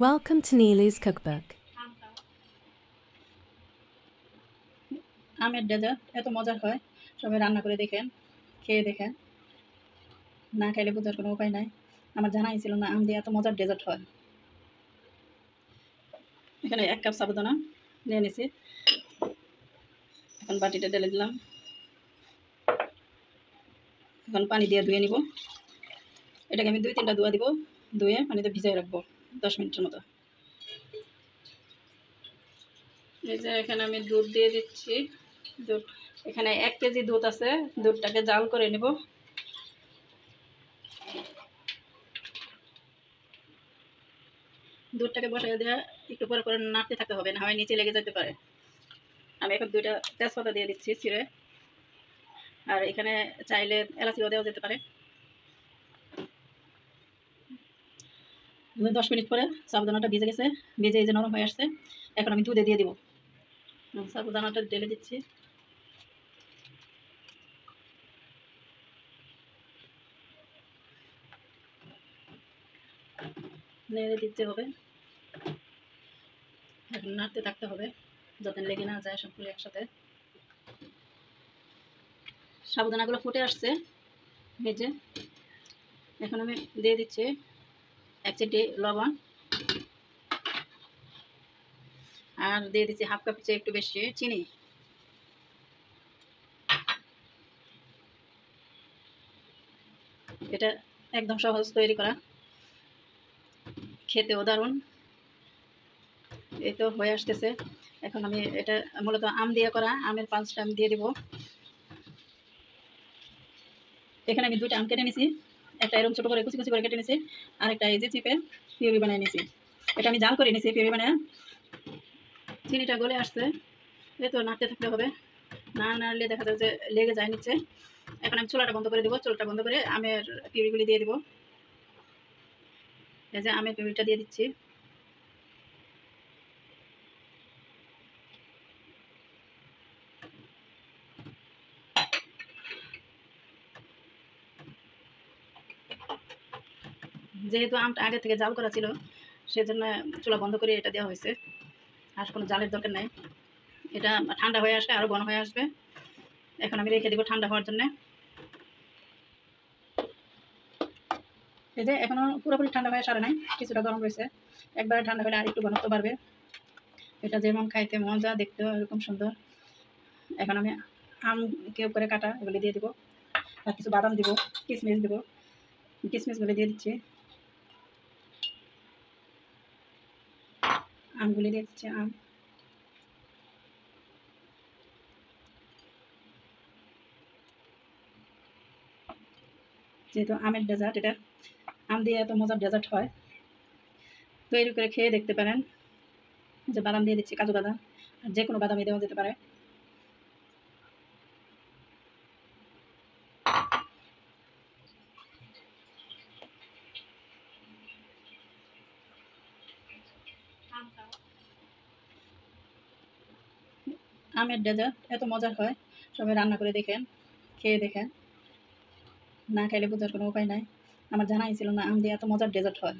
Welcome to Neely's Cookbook. আমের dessert এত মজার হয়, সবাই রান্না করে দেখেন, খেয়ে দেখেন। না খাইলে বোঝার কোনো উপায় নাই। আমার জানাই ছিল না আম দিয়ে এত মজার ডেজার্ট হয়। এখানে 1 কাপ সাবুদানা নিয়ে নিছি। এখন বাটিতে ঢেলে দিলাম। এখন পানি দিয়ে ধুয়ে নিব। এটাকে আমি 2-3টা ধোয়া দিব, ধুয়ে পানিতে ভিজিয়ে রাখবো 10 মিনিটের মতো। এই যে এখানে আমি দুধ দিয়ে দিচ্ছি। দুধ এখানে 1 কেজি দুধ আছে, দুধটাকে জাল করে নেব। দুধটাকে বসায় দিয়ে একটু পরে করে নাড়তে থাকতে হবে, না হয় নিচে লেগে যেতে পারে। আমি এখন 2টা তেজপাতা দিয়ে দিচ্ছি ছিঁড়ে, আর এখানে চাইলে এলাচিও দেওয়া যেতে পারে। 10 মিনিট পরে সাবুদানাটা ভিজে গেছে, ভিজে এই যে নরম হয়ে আসছে। এখন আমি দুধে দিয়ে দিব। সাবুদানাটা ঢেলে দিচ্ছি। নেড়ে দিতে হবে, এখন নাড়তে থাকতে হবে যাতে লেগে না যায় সবগুলো একসাথে। সাবুদানাগুলো ফুটে আসছে ভেজে। এখন আমি দিয়ে দিচ্ছি 1 চিমটি লবণ, আর দিয়ে দিচ্ছি 1/2 কাপ চেয়ে একটু বেশি চিনি। এটা একদম সহজ তৈরি করা, খেতেও দারুণ। এই তো হয়ে আসতেছে। এখন আমি এটা মূলত আম দিয়ে করা, আমের পাল্পটা আমি দিয়ে দিব। এখানে আমি 2টা আম কেটে নিছি, একটা এরকম ছোটো করে কুচি কুচি করে কেটে নিছি, আর একটা এই যে চিপে পিউরি বানিয়ে নিছি। এটা আমি জাল করে নিছি পিউরি বানিয়ে। চিনিটা গলে আসছে, এই তো নাড়তে থাকতে হবে, না নাড়লে দেখা যায় যে লেগে যায় নিচে। এখন আমি চুলাটা বন্ধ করে দেবো, চুলাটা বন্ধ করে আমের পিউরিগুলি দিয়ে দেবো। এই যে আমের পিউরিটা দিয়ে দিচ্ছি। যেহেতু আমটা আগে থেকে জাল করা ছিল, সেজন্য চুলা বন্ধ করে এটা দেওয়া হয়েছে, আর কোনো জালের দরকার নাই। এটা ঠান্ডা হয়ে আসবে, আরও ঘন হয়ে আসবে। এখন আমি রেখে দেবো ঠান্ডা হওয়ার জন্য। এই যে এখনও পুরোপুরি ঠান্ডা হয়ে সারে নাই, কিছুটা গরম রয়েছে। একবারে ঠান্ডা হলে আর একটু ঘনত্ব বাড়বে। এটা যেমন খাইতে মজা, দেখতেও এরকম সুন্দর। এখন আমি আম কিউব করে কাটা এগুলি দিয়ে দিব, আর কিছু বাদাম দিব, কিশমিশ দিব। কিশমিশগুলি দিয়ে দিচ্ছি, আমগুলি দিয়ে দিচ্ছি। আম যেহেতু আমের ডেজার্ট, এটা আম দিয়ে এত মজার ডেজার্ট হয়, তৈরি করে খেয়ে দেখতে পারেন। যে বাদাম দিয়ে দিচ্ছি, কাজু বাদাম, আর যে কোনো বাদামই দেওয়া যেতে পারে। আমের ডেজার্ট এত মজার হয়, সবাই রান্না করে দেখেন, খেয়ে দেখেন। না খাইলে বোঝার কোনো উপায় নাই। আমার জানাই ছিল না আম দিয়ে এত মজার ডেজার্ট হয়।